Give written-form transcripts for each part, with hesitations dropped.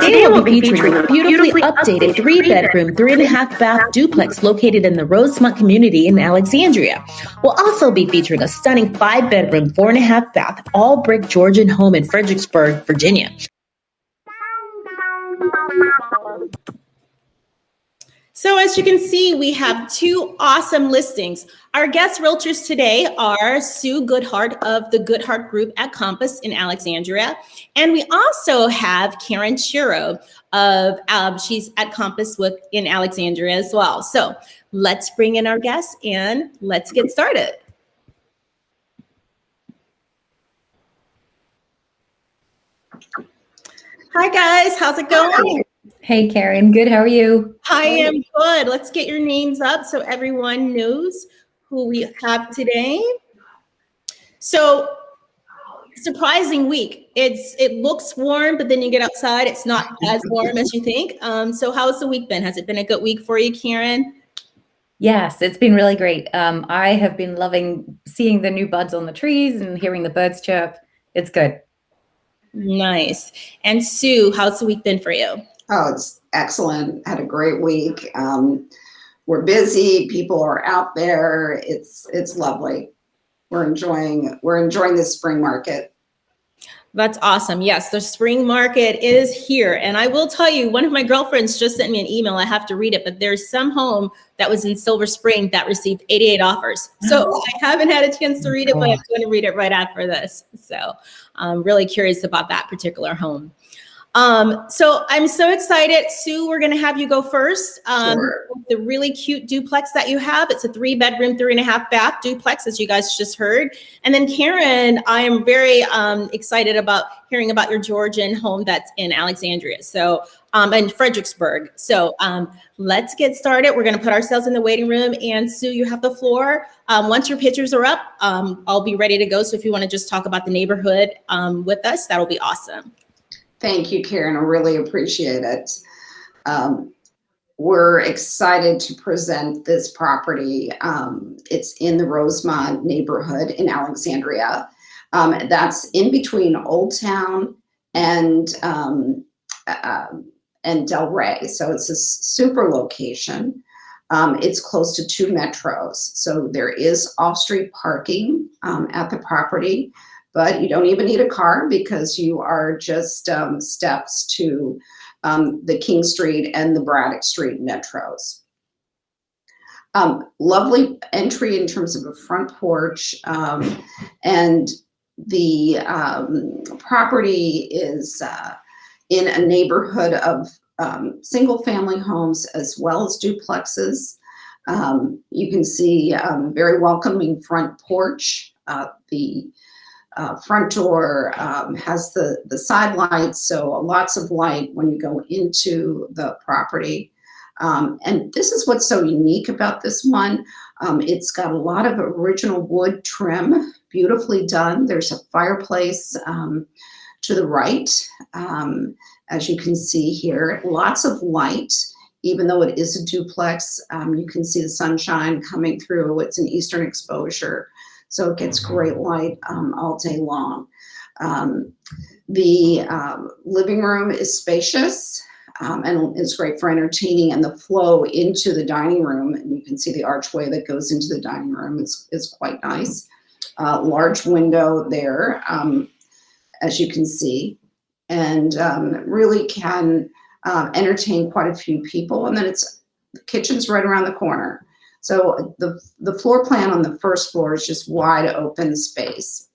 Today we'll be featuring a beautifully updated 3-bedroom, 3.5-bath duplex located in the Rosemont community in Alexandria. We'll also be featuring a stunning 5-bedroom, 4.5-bath, all-brick Georgian home in Fredericksburg, Virginia. So as you can see, we have two awesome listings. Our guest realtors today are Sue Goodhart of the Goodhart Group at Compass in Alexandria. And we also have Karen Chiro of, she's at Compass in Alexandria as well. So let's bring in our guests and let's get started. Hi guys, how's it going? Hey, Karen. Good. How are you? I am good. Let's get your names up so everyone knows who we have today. So, surprising week. It looks warm, but then you get outside, it's not as warm as you think. So, how's the week been? Has it been a good week for you, Karen? Yes, it's been really great. I have been loving seeing the new buds on the trees and hearing the birds chirp. It's good. Nice. And Sue, how's the week been for you? Oh, it's excellent. Had a great week. We're busy. People are out there. It's lovely. We're enjoying the spring market. That's awesome. Yes, the spring market is here. And I will tell you, one of my girlfriends just sent me an email. I have to read it, but there's some home that was in Silver Spring that received 88 offers. So I haven't had a chance to read it, but I'm going to read it right after this. So I'm really curious about that particular home. So I'm so excited. Sue, we're going to have you go first. Sure. The really cute duplex that you have. It's a 3-bedroom, 3.5-bath duplex, as you guys just heard. And then Karen, I am very excited about hearing about your Georgian home that's in Alexandria. So, in Fredericksburg. So let's get started. We're going to put ourselves in the waiting room. And Sue, you have the floor. Once your pictures are up, I'll be ready to go. So if you want to just talk about the neighborhood with us, that'll be awesome. Thank you, Karen. I really appreciate it. We're excited to present this property. It's in the Rosemont neighborhood in Alexandria. That's in between Old Town and Del Rey. So it's a super location. It's close to 2 metros. So there is off-street parking at the property. But you don't even need a car because you are just steps to the King Street and the Braddock Street metros. Lovely entry in terms of a front porch. And the property is in a neighborhood of single family homes as well as duplexes. You can see very welcoming front porch. The front door has the side lights, so lots of light when you go into the property. And this is what's so unique about this one. It's got a lot of original wood trim, beautifully done. There's a fireplace to the right, as you can see here. Lots of light, even though it is a duplex. You can see the sunshine coming through. It's an eastern exposure. So it gets great light all day long. The living room is spacious and it's great for entertaining, and the flow into the dining room, and you can see the archway that goes into the dining room is quite nice. Large window there, as you can see, and really can entertain quite a few people. And then the kitchen's right around the corner. So the floor plan on the first floor is just wide open space.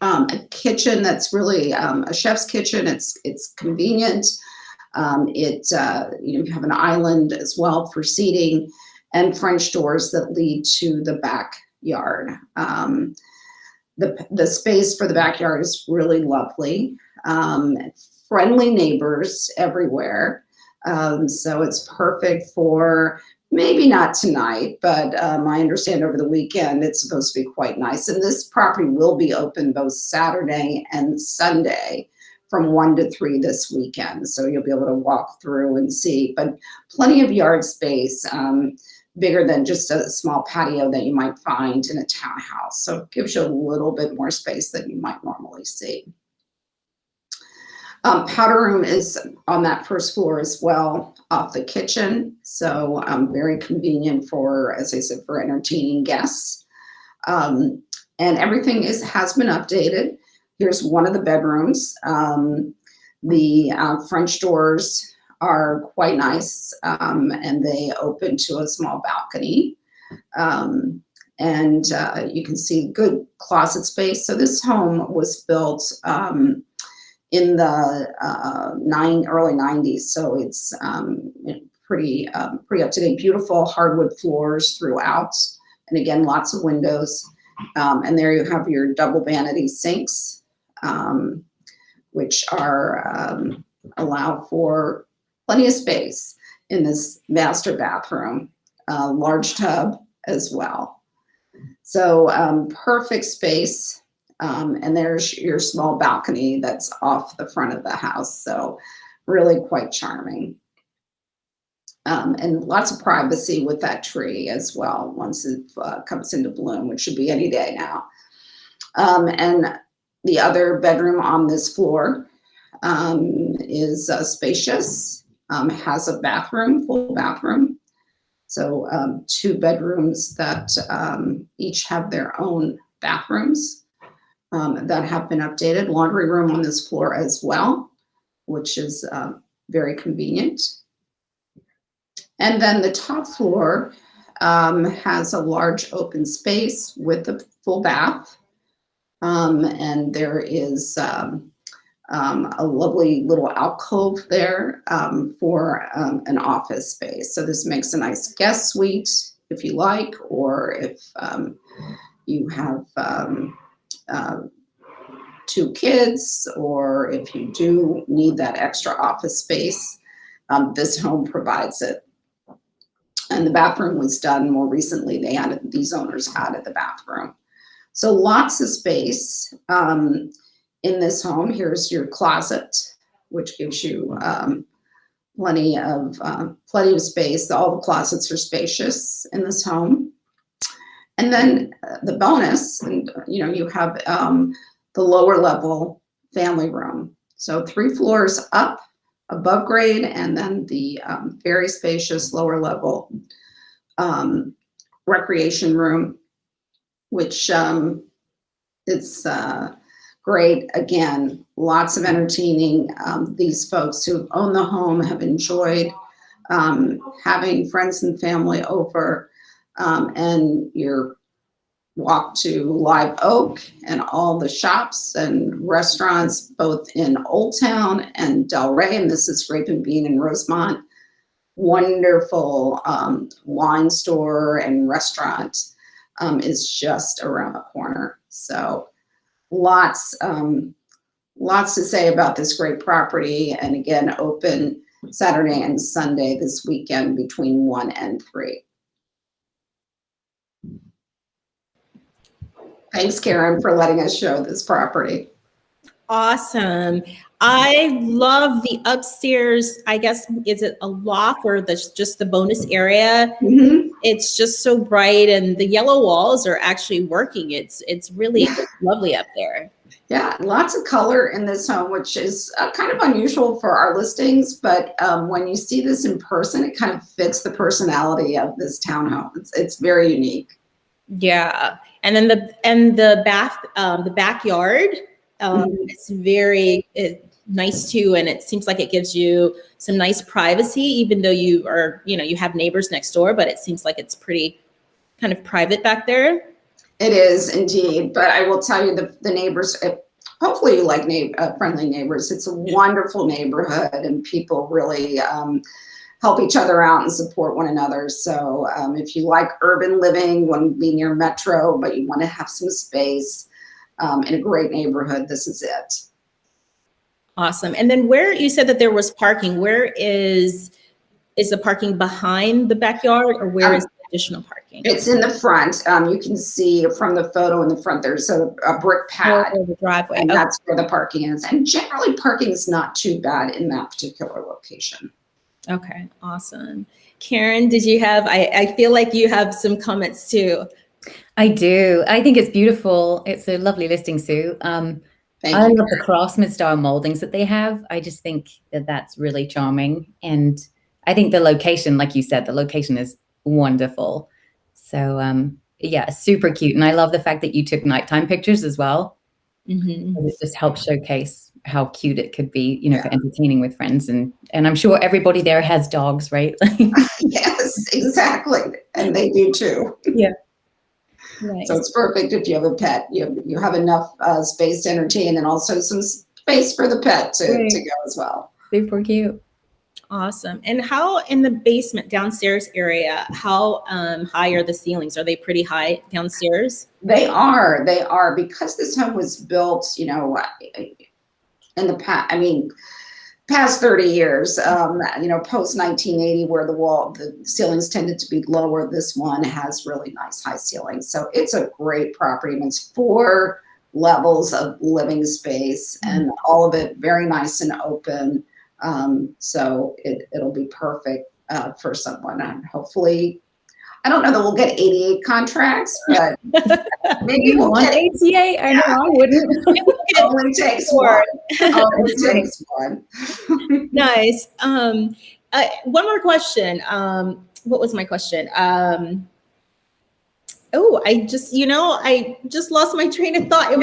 A kitchen that's really a chef's kitchen. It's convenient. You have an island as well for seating, and French doors that lead to the backyard. The space for the backyard is really lovely. Friendly neighbors everywhere. So it's perfect for, maybe not tonight, but I understand over the weekend it's supposed to be quite nice. And this property will be open both Saturday and Sunday from 1 to 3 this weekend. So you'll be able to walk through and see, but plenty of yard space, bigger than just a small patio that you might find in a townhouse. So it gives you a little bit more space than you might normally see. Powder room is on that first floor as well, off the kitchen. So very convenient for, as I said, for entertaining guests. And everything has been updated. Here's one of the bedrooms. The French doors are quite nice, and they open to a small balcony. And you can see good closet space. So this home was built in the early 90s. So it's pretty up to date. Beautiful hardwood floors throughout. And again, lots of windows. And there you have your double vanity sinks, which are allow for plenty of space in this master bathroom. Large tub as well. So perfect space. And there's your small balcony that's off the front of the house. So really quite charming. And lots of privacy with that tree as well once it comes into bloom, which should be any day now. And the other bedroom on this floor is spacious, has a bathroom, full bathroom. So 2 bedrooms that each have their own bathrooms that have been updated. Laundry room on this floor as well, which is very convenient. And then the top floor has a large open space with a full bath. And there is a lovely little alcove there for an office space. So this makes a nice guest suite if you like, or if you have 2 kids, or if you do need that extra office space, this home provides it. And the bathroom was done more recently. These owners added the bathroom. So lots of space in this home. Here's your closet, which gives you plenty of space. All the closets are spacious in this home. And then the bonus, and you have the lower level family room. So 3 floors up, above grade, and then the very spacious lower level recreation room, which is great. Again, lots of entertaining. These folks who own the home have enjoyed having friends and family over, and your walk to Live Oak and all the shops and restaurants, both in Old Town and Delray, and this is Grape and Bean in Rosemont. Wonderful wine store and restaurant is just around the corner. So lots to say about this great property. And again, open Saturday and Sunday this weekend between 1 and 3. Thanks, Karen, for letting us show this property. Awesome. I love the upstairs. I guess, is it a loft or just the bonus area? Mm-hmm. It's just so bright, and the yellow walls are actually working. It's really lovely up there. Yeah, lots of color in this home, which is kind of unusual for our listings. But when you see this in person, it kind of fits the personality of this townhome. It's very unique. Yeah, and then the backyard is very nice too, and it seems like it gives you some nice privacy, even though you have neighbors next door, but it seems like it's pretty kind of private back there. It is indeed, but I will tell you the neighbors. Hopefully, you like friendly neighbors. It's a wonderful neighborhood, and people really help each other out and support one another. So if you like urban living, want to be near Metro, but you want to have some space in a great neighborhood, this is it. Awesome. And then where you said that there was parking, where is the parking behind the backyard, or where is the additional parking? It's in the front. You can see from the photo in the front, there's a brick pad. Or the driveway. And that's where the parking is. And generally parking is not too bad in that particular location. Okay, awesome. Karen, did you have, I feel like you have some comments too. I do. I think it's beautiful. It's a lovely listing, Sue. Thank I you. love the craftsman style moldings that they have. I just think that that's really charming. And I think the location, like you said, the location is wonderful. So yeah, super cute. And I love the fact that you took nighttime pictures as well. Mhm. It just helps showcase how cute it could be, for entertaining with friends. And I'm sure everybody there has dogs, right? Yes, exactly. And they do too. Yeah. Nice. So it's perfect if you have a pet. You have enough space to entertain and also some space for the pet to go as well. Super cute. Awesome. And how in the basement downstairs area, how high are the ceilings? Are they pretty high downstairs? They are because this home was built, in the past, past 30 years, post 1980, where the ceilings tended to be lower. This one has really nice high ceilings. So it's a great property. And it's 4 levels of living space and all of it very nice and open. So it'll be perfect for someone. And hopefully, I don't know that we'll get 88 contracts, but maybe we'll get 88. I know I wouldn't. It only takes one. Only takes one. Nice. One more question. What was my question? I just lost my train of thought.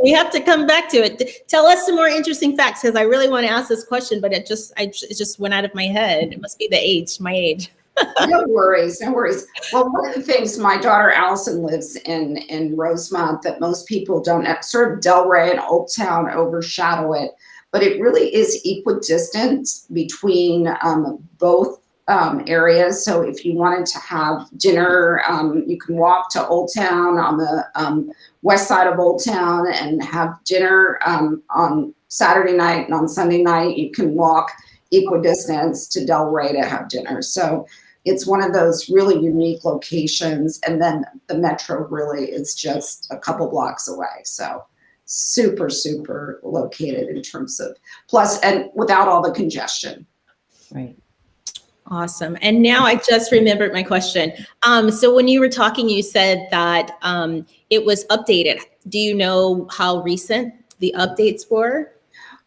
We have to come back to it. Tell us some more interesting facts because I really want to ask this question, but it just went out of my head. It must be my age. No worries. Well, one of the things, my daughter Allison lives in Rosemont that most people don't, sort of Delray and Old Town overshadow it, but it really is equidistant between both areas. So if you wanted to have dinner, you can walk to Old Town on the west side of Old Town and have dinner on Saturday night, and on Sunday night you can walk equidistance to Delray to have dinner. So it's one of those really unique locations. And then the metro really is just a couple blocks away. So super, super located in terms of and without all the congestion. Right. Awesome. And now I just remembered my question. So when you were talking, you said that it was updated. Do you know how recent the updates were?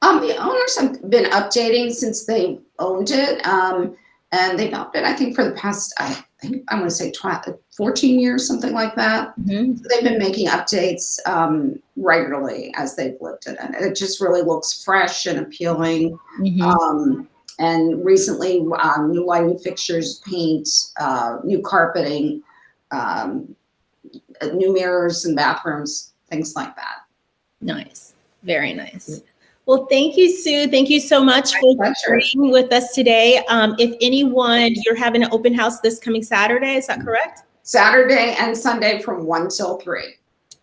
The owners have been updating since they owned it. And they've not been, I think, for the past, I want to say 14 years, something like that. Mm-hmm. So they've been making updates regularly as they've lived in it. It just really looks fresh and appealing. Mm-hmm. And recently, new lighting fixtures, paint, new carpeting, new mirrors and bathrooms, things like that. Nice. Very nice. Well, thank you, Sue. Thank you so much for being with us today. If anyone, you're having an open house this coming Saturday, is that correct? Saturday and Sunday from 1 till 3.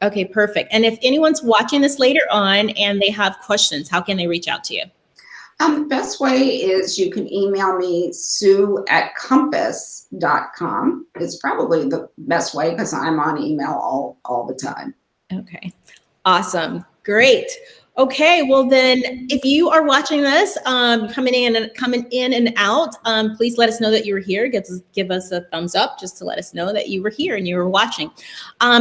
Okay, perfect. And if anyone's watching this later on and they have questions, how can they reach out to you? The best way is you can email me, sue@compass.com. It's probably the best way because I'm on email all the time. Okay, awesome. Great. Okay, well then, if you are watching this, coming in and out, please let us know that you were here. Give us a thumbs up just to let us know that you were here and you were watching.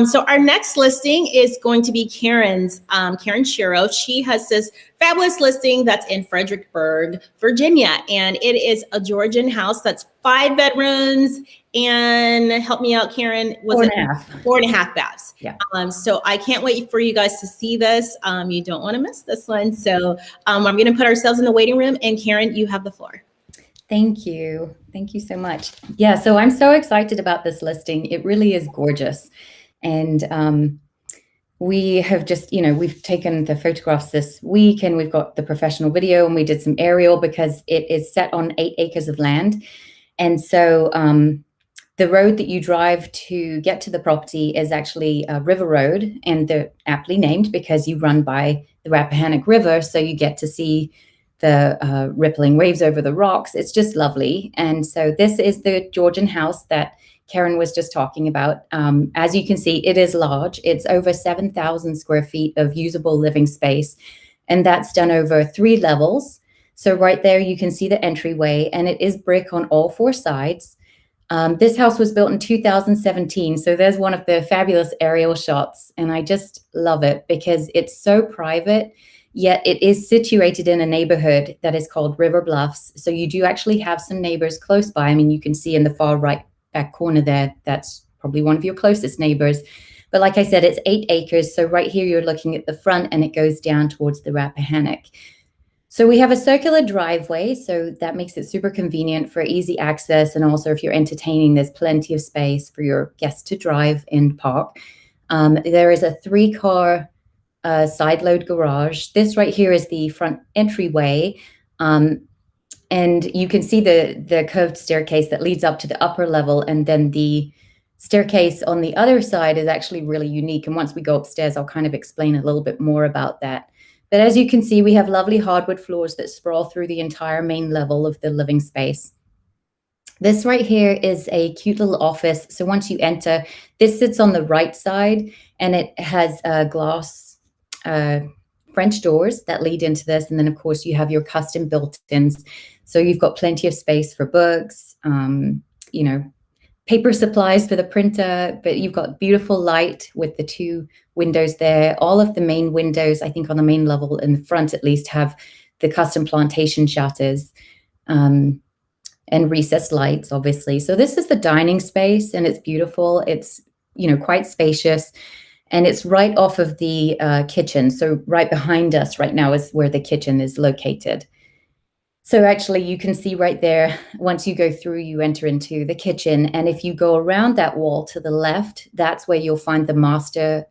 So our next listing is going to be Karen's, Karen Shiro. She has this fabulous listing that's in Fredericksburg, Virginia, and it is a Georgian house that's 5 bedrooms and help me out, Karen. Was 4.5. 4.5 baths. Yeah. So I can't wait for you guys to see this. You don't want to miss this one. So I'm going to put ourselves in the waiting room, and Karen, you have the floor. Thank you. Thank you so much. Yeah, so I'm so excited about this listing. It really is gorgeous. And we have just, we've taken the photographs this week and we've got the professional video and we did some aerial because it is set on 8 acres of land. And so the road that you drive to get to the property is actually a river road, and they're aptly named because you run by the Rappahannock River. So you get to see the rippling waves over the rocks. It's just lovely. And so this is the Georgian house that Karen was just talking about. As you can see, it is large. It's over 7,000 square feet of usable living space. And that's done over 3 levels. So right there, you can see the entryway, and it is brick on all 4 sides. This house was built in 2017. So there's one of the fabulous aerial shots. And I just love it because it's so private, yet it is situated in a neighborhood that is called River Bluffs. So you do actually have some neighbors close by. I mean, you can see in the far right back corner there, that's probably one of your closest neighbors. But like I said, it's 8 acres. So right here, you're looking at the front and it goes down towards the Rappahannock. So we have a circular driveway, so that makes it super convenient for easy access. And also if you're entertaining, there's plenty of space for your guests to drive and park. There is a 3-car side load garage. This right here is the front entryway. And you can see the curved staircase that leads up to the upper level. And then the staircase on the other side is actually really unique. And once we go upstairs, I'll kind of explain a little bit more about that. But as you can see, we have lovely hardwood floors that sprawl through the entire main level of the living space. This right here is a cute little office. So once you enter, this sits on the right side and it has glass French doors that lead into this. And then of course you have your custom built-ins. So you've got plenty of space for books, you know, paper supplies for the printer, but you've got beautiful light with the 2 windows there. All of the main windows, I think on the main level in the front at least, have the custom plantation shutters and recessed lights, obviously. So this is the dining space and it's beautiful. It's, you know, quite spacious and it's right off of the kitchen. So right behind us right now is where the kitchen is located. So actually you can see right there, once you go through, you enter into the kitchen. And if you go around that wall to the left, that's where you'll find the master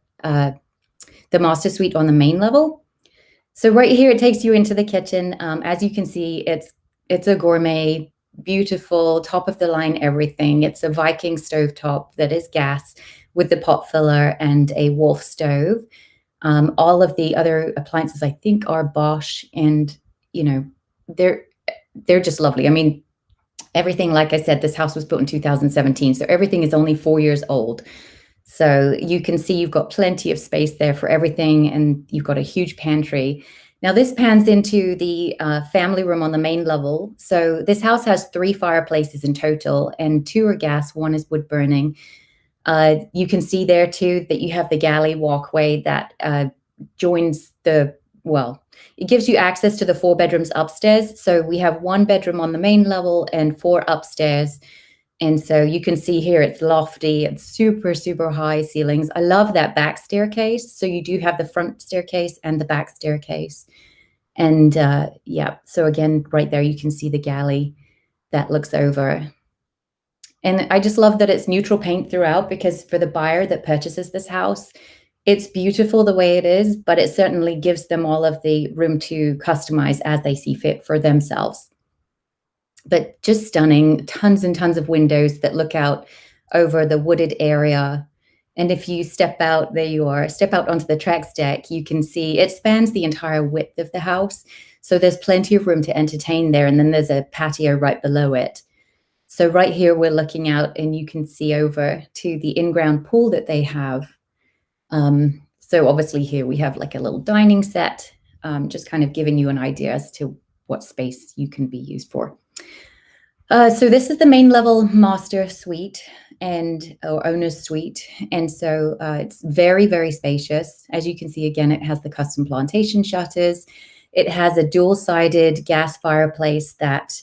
suite on the main level. So right here, it takes you into the kitchen. As you can see, it's a gourmet, beautiful, top of the line, everything. It's a Viking stovetop that is gas with the pot filler and a Wolf stove. All of the other appliances, I think, are Bosch, and, you know, they're just lovely. I mean, everything, like I said, this house was built in 2017, so everything is only 4 years old. So you can see you've got plenty of space there for everything, and you've got a huge pantry. Now this pans into the family room on the main level. So this house has 3 fireplaces in total, and 2 are gas, 1 is wood burning. You can see there too that you have the galley walkway that joins it gives you access to the 4 bedrooms upstairs. So we have 1 bedroom on the main level and 4 upstairs. And so you can see here, it's lofty, it's super, super high ceilings. I love that back staircase. So you do have the front staircase and the back staircase. And yeah, so again, right there, you can see the galley that looks over. And I just love that it's neutral paint throughout, because for the buyer that purchases this house, it's beautiful the way it is, but it certainly gives them all of the room to customize as they see fit for themselves. But just stunning, tons and tons of windows that look out over the wooded area. And if you step out, there you are, step out onto the tracks deck, you can see it spans the entire width of the house. So there's plenty of room to entertain there. And then there's a patio right below it. So right here, we're looking out and you can see over to the in-ground pool that they have. So obviously here we have like a little dining set, just kind of giving you an idea as to what space you can be used for. So this is the main level master suite or owner's suite. And so it's very, very spacious. As you can see, again, it has the custom plantation shutters. It has a dual-sided gas fireplace that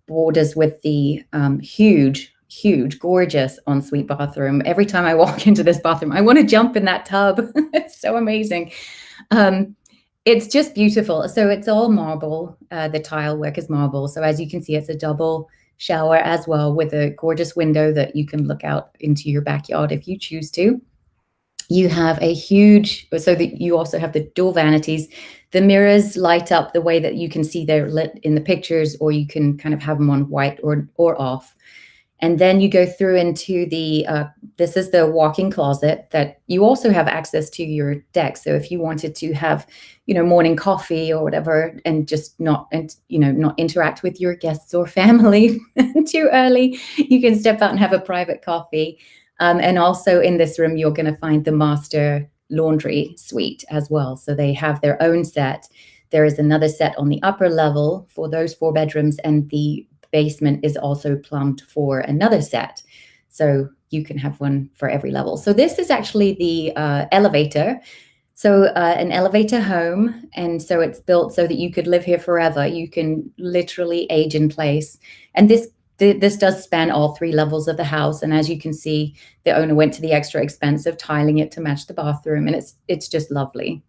borders with the huge, gorgeous ensuite bathroom. Every time I walk into this bathroom, I want to jump in that tub. It's so amazing. It's just beautiful. So it's all marble. The tile work is marble. So as you can see, it's a double shower as well, with a gorgeous window that you can look out into your backyard if you choose to. You have a huge, so that you also have the dual vanities. The mirrors light up the way that you can see they're lit in the pictures, or you can kind of have them on white or off. And then you go through into the, this is the walk-in closet that you also have access to your deck. So if you wanted to have, you know, morning coffee or whatever, and just not interact with your guests or family too early, you can step out and have a private coffee. And also in this room, you're going to find the master laundry suite as well. So they have their own set. There is another set on the upper level for those 4 bedrooms, and the basement is also plumbed for another set. So you can have one for every level. So this is actually the elevator. So an elevator home, and so it's built so that you could live here forever. You can literally age in place. And this does span all 3 levels of the house. And as you can see, the owner went to the extra expense of tiling it to match the bathroom, and it's just lovely.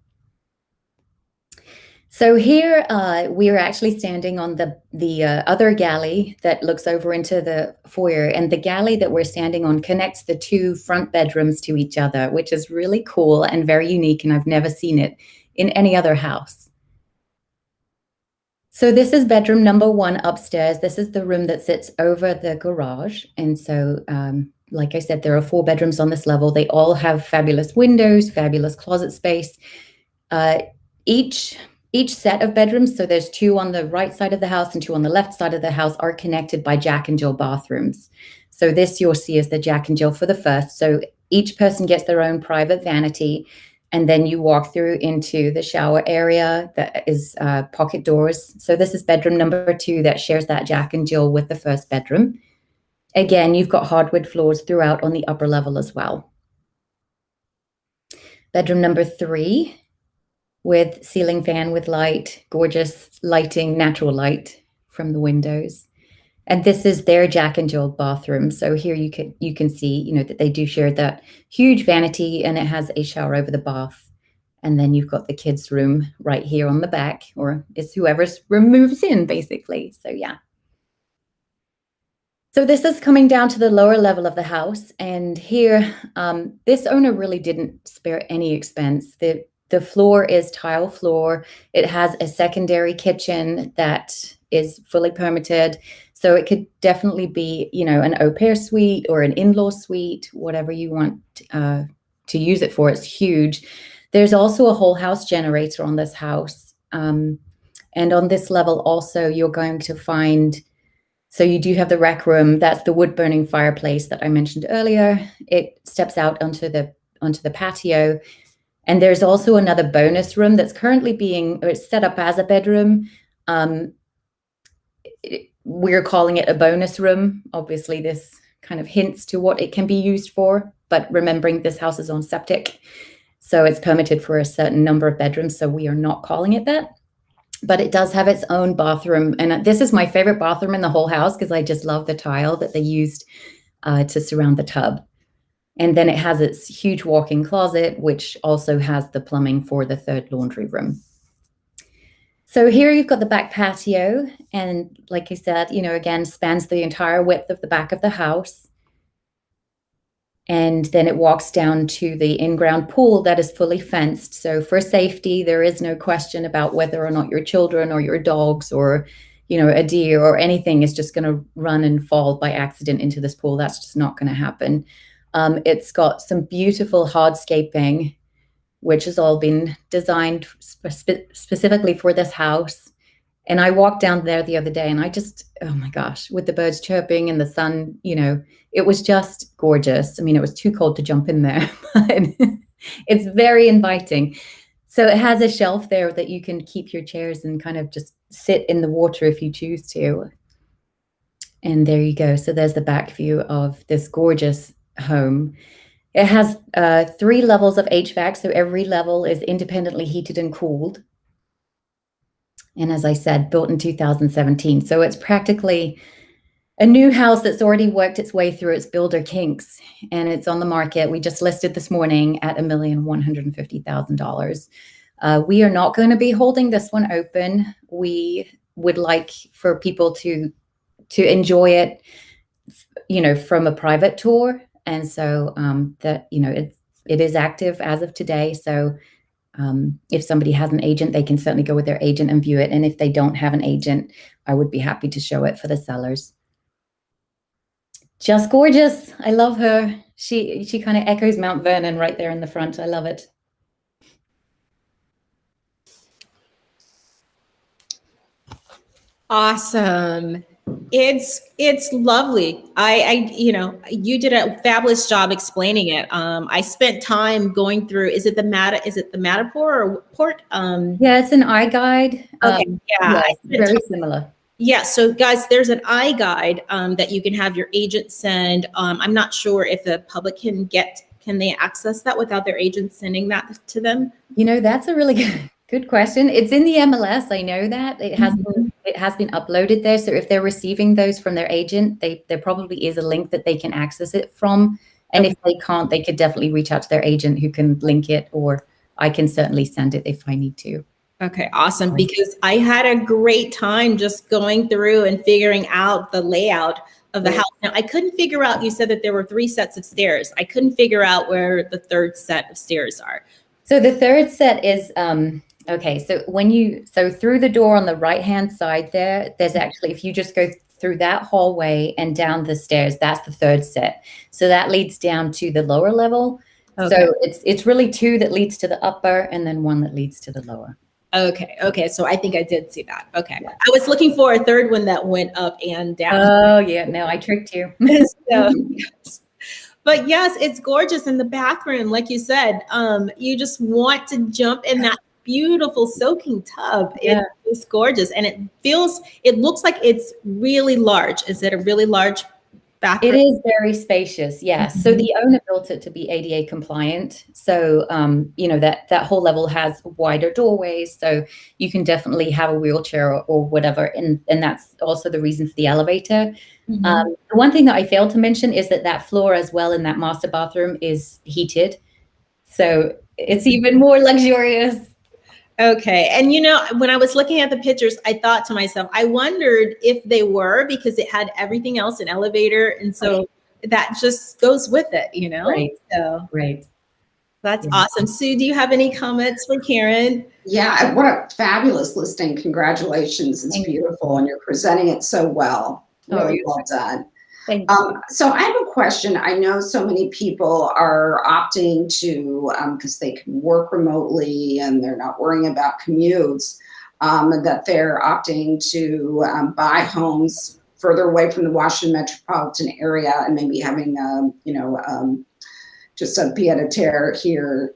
So here we are actually standing on the other galley that looks over into the foyer, and the galley that we're standing on connects the 2 front bedrooms to each other, which is really cool and very unique, and I've never seen it in any other house. So this is bedroom number 1 upstairs. This is the room that sits over the garage, and so like I said, there are 4 bedrooms on this level. They all have fabulous windows, fabulous closet space. Each set of bedrooms, so there's 2 on the right side of the house and 2 on the left side of the house, are connected by Jack and Jill bathrooms. So this you'll see is the Jack and Jill for the first. So each person gets their own private vanity, and then you walk through into the shower area that is pocket doors. So this is bedroom number 2 that shares that Jack and Jill with the first bedroom. Again, you've got hardwood floors throughout on the upper level as well. Bedroom number 3, with ceiling fan with light, gorgeous lighting, natural light from the windows. And this is their Jack and Jill bathroom. So here you can see, that they do share that huge vanity, and it has a shower over the bath. And then you've got the kids' room right here on the back, or it's whoever's room moves in, basically. So yeah. So this is coming down to the lower level of the house. And here, this owner really didn't spare any expense. The floor is tile floor. It has a secondary kitchen that is fully permitted. So it could definitely be, an au pair suite or an in-law suite, whatever you want to use it for. It's huge. There's also a whole house generator on this house. And on this level also, you're going to find, so you do have the rec room. That's the wood burning fireplace that I mentioned earlier. It steps out onto the patio. And there's also another bonus room that's currently being set up as a bedroom. We're calling it a bonus room. Obviously, this kind of hints to what it can be used for, but remembering this house is on septic, so it's permitted for a certain number of bedrooms, so we are not calling it that. But it does have its own bathroom, and this is my favorite bathroom in the whole house because I just love the tile that they used to surround the tub. And then it has its huge walk-in closet, which also has the plumbing for the 3rd laundry room. So here you've got the back patio. And like I said, again, spans the entire width of the back of the house. And then it walks down to the in-ground pool that is fully fenced. So for safety, there is no question about whether or not your children or your dogs or, a deer or anything is just going to run and fall by accident into this pool. That's just not going to happen. It's got some beautiful hardscaping, which has all been designed specifically for this house. And I walked down there the other day and I just, oh my gosh, with the birds chirping and the sun, it was just gorgeous. I mean, it was too cold to jump in there, but it's very inviting. So it has a shelf there that you can keep your chairs and kind of just sit in the water if you choose to. And there you go. So there's the back view of this gorgeous home. It has 3 levels of HVAC, so every level is independently heated and cooled. And as I said, built in 2017. So it's practically a new house that's already worked its way through its builder kinks. And it's on the market. We just listed this morning at $1,150,000. We are not going to be holding this one open. We would like for people to enjoy it, from a private tour. And so that, it is active as of today. So if somebody has an agent, they can certainly go with their agent and view it. And if they don't have an agent, I would be happy to show it for the sellers. Just gorgeous. I love her. She kind of echoes Mount Vernon right there in the front. I love it. Awesome. It's lovely. You did a fabulous job explaining it. I spent time going through, is it the Matterport or Port? Yeah, it's an iGuide. Okay. Yeah. Very similar. Yeah, so guys, there's an iGuide that you can have your agent send. I'm not sure if the public can they access that without their agent sending that to them? You know, that's a really good question. It's in the MLS. I know that Mhm. it has been uploaded there. So if they're receiving those from their agent, there probably is a link that they can access it from. And Okay. if they can't, they could definitely reach out to their agent who can link it, or I can certainly send it if I need to. Okay, awesome. Because I had a great time just going through and figuring out the layout of the Right. house. Now, I couldn't figure out, you said that there were 3 sets of stairs. I couldn't figure out where the third set of stairs are. So the third set is okay. So through the door on the right hand side there's actually, if you just go through that hallway and down the stairs, that's the third set. So that leads down to the lower level. Okay. So it's really 2 that leads to the upper and then 1 that leads to the lower. Okay. So I think I did see that. Okay. Yeah. I was looking for a third one that went up and down. Oh yeah, no, I tricked you. So, yes. But yes, it's gorgeous in the bathroom. Like you said, you just want to jump in that beautiful soaking tub. Yeah. It's gorgeous. And it looks like it's really large. Is it a really large bathroom? It is very spacious, yes. So the owner built it to be ADA compliant. So, that whole level has wider doorways, so you can definitely have a wheelchair or whatever. And that's also the reason for the elevator. Mhm. The one thing that I failed to mention is that floor as well in that master bathroom is heated. So it's even more luxurious. Okay. And when I was looking at the pictures, I thought to myself, I wondered if they were because it had everything else, an elevator. And so that just goes with it, Right. So Right. that's Yeah. awesome. Sue, do you have any comments for Karen? Yeah, what a fabulous listing. Congratulations. It's Thank you. beautiful and you're presenting it so well. Oh, Really you're well done. Thank you. So I have a question. I know so many people are opting to, because they can work remotely and they're not worrying about commutes, that they're opting to buy homes further away from the Washington metropolitan area and maybe having, just a pied a terre here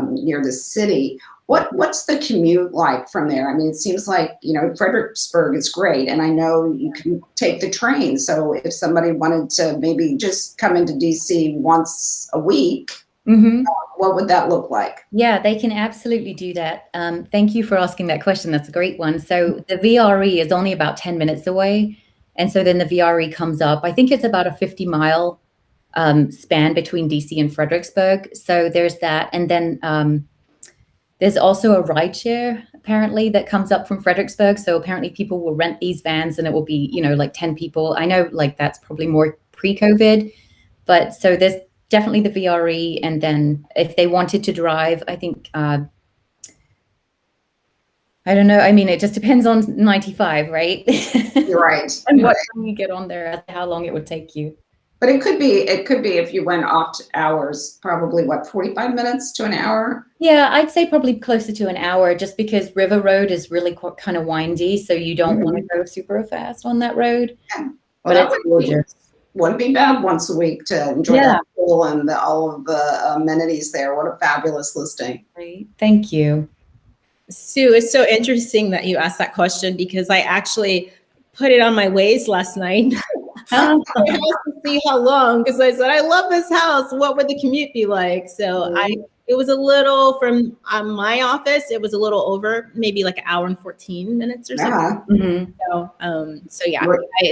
near the city. What's the commute like from there? I mean, it seems like, Fredericksburg is great, and I know you can take the train. So if somebody wanted to maybe just come into DC once a week, Mm-hmm. what would that look like? Yeah, they can absolutely do that. Thank you for asking that question. That's a great one. So the VRE is only about 10 minutes away. And so then the VRE comes up. I think it's about a 50-mile span between DC and Fredericksburg. So there's that. And then there's also a rideshare, apparently, that comes up from Fredericksburg. So apparently people will rent these vans and it will be, like 10 people. I know that's probably more pre-COVID. But so there's definitely the VRE. And then if they wanted to drive, I think, I don't know. I mean, it just depends on 95, right? You're right. And what time you get on there, as to how long it would take you. But it could be if you went off hours, probably 45 minutes to an hour? Yeah, I'd say probably closer to an hour, just because River Road is really kind of windy. So you don't want to go super fast on that road. Yeah. Well, But that it's gorgeous. wouldn't be bad once a week to enjoy that pool and all of the amenities there. What a fabulous listing. Great. Thank you. Sue, it's so interesting that you asked that question because I actually put it on my Waze last night. I was to see how long, because I said, I love this house. What would the commute be like? So it was a little from my office. It was a little over, maybe like an hour and 14 minutes or something. Yeah. Mm-hmm. So yeah,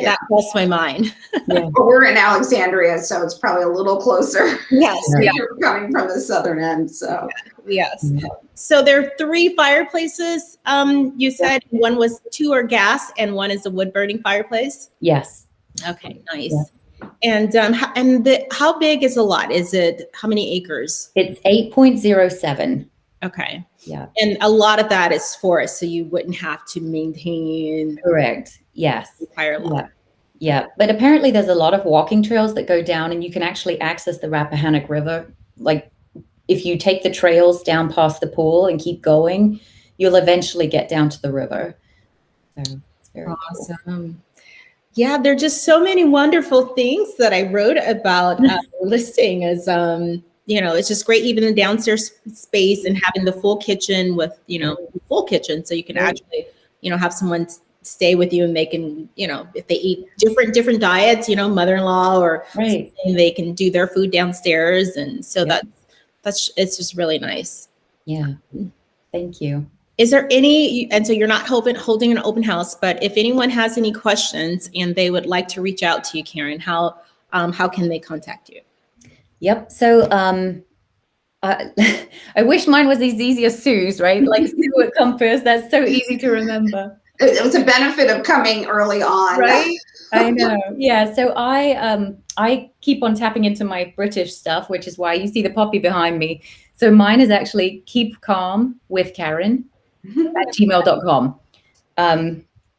that crossed my mind. Yeah. But we're in Alexandria, so it's probably a little closer. Yes. Yeah. You're coming from the southern end, so. Yes. So there are 3 fireplaces. You said one was 2 are gas and one is a wood burning fireplace. Yes. Okay, nice. Yeah. And how big is the lot? Is it how many acres? It's 8.07. Okay. Yeah. And a lot of that is forest, so you wouldn't have to maintain Correct. Yes. the entire lot. Yeah. But apparently there's a lot of walking trails that go down, and you can actually access the Rappahannock River. Like if you take the trails down past the pool and keep going, you'll eventually get down to the river. So it's very Awesome. cool. Yeah, there are just so many wonderful things that I wrote about listing as, it's just great, even the downstairs space and having the full kitchen with, full kitchen. So you can actually, have someone stay with you and they can, you know, if they eat different diets, you know, mother-in-law or Right. something, they can do their food downstairs. And so Yep. that's, it's just really nice. Yeah. Thank you. Is there any, and so you're not holding an open house, but if anyone has any questions and they would like to reach out to you, Karen, how can they contact you? Yep. So I wish mine was as easy as Sue's, right? Like Sue at Compass. That's so easy to remember. It was a benefit of coming early on. Right? I know. Yeah. So I keep on tapping into my British stuff, which is why you see the poppy behind me. So mine is actually keep calm with Karen at gmail.com.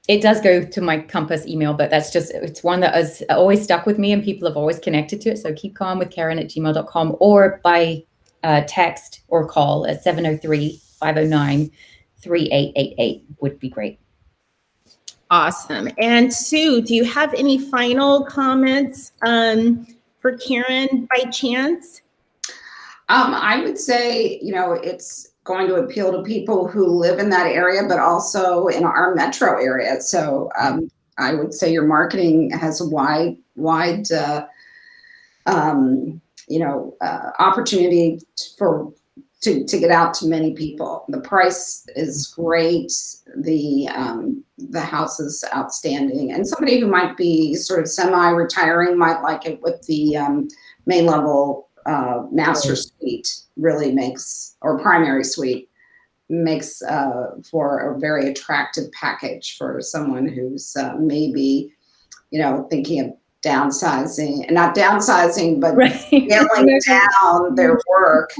It does go to my Compass email, but it's one that has always stuck with me and people have always connected to it. So keep calm with Karen at gmail.com or by text or call at 703-509-3888 would be great. Awesome. And Sue, do you have any final comments for Karen by chance? I would say, you know, it's going to appeal to people who live in that area, but also in our metro area. So I would say your marketing has a wide opportunity to get out to many people. The price is great. The house is outstanding, and somebody who might be sort of semi-retiring might like it with the main level master suite. Really makes, or primary suite makes for a very attractive package for someone who's maybe, you know, thinking of downsizing, not downsizing, but scaling down their work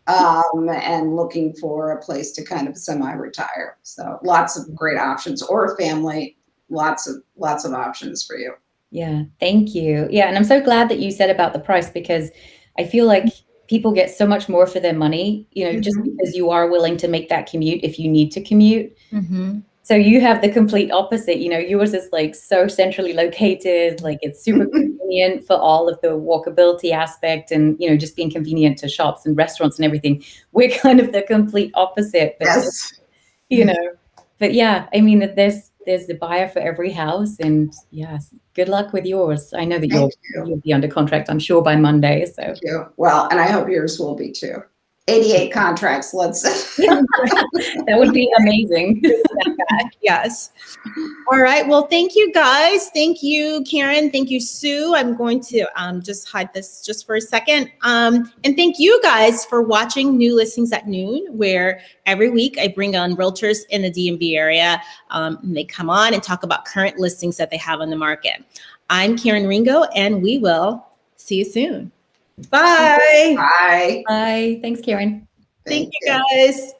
and looking for a place to kind of semi-retire. So lots of great options, or a family, lots of options for you. Yeah, thank you. Yeah, and I'm so glad that you said about the price, because I feel like people get so much more for their money, you know, just because you are willing to make that commute if you need to commute. So you have the complete opposite, you know, yours is like so centrally located, like it's super convenient for all of the walkability aspect and, you know, just being convenient to shops and restaurants and everything. We're kind of the complete opposite, but Yes. you know, but yeah, I mean, there's the buyer for every house, and yes, good luck with yours. I know that you'll be under contract, I'm sure, by Monday. So thank you. Well, and I hope yours will be too. 88 contracts, let's that would be amazing. Yes. All right. Well, thank you guys. Thank you, Karen. Thank you, Sue. I'm going to just hide this just for a second. And thank you guys for watching New Listings at Noon, where every week I bring on realtors in the DMV area. And they come on and talk about current listings that they have on the market. I'm Karen Ringo, and we will see you soon. Bye. Bye. Bye. Thanks, Karen. Thank you, guys.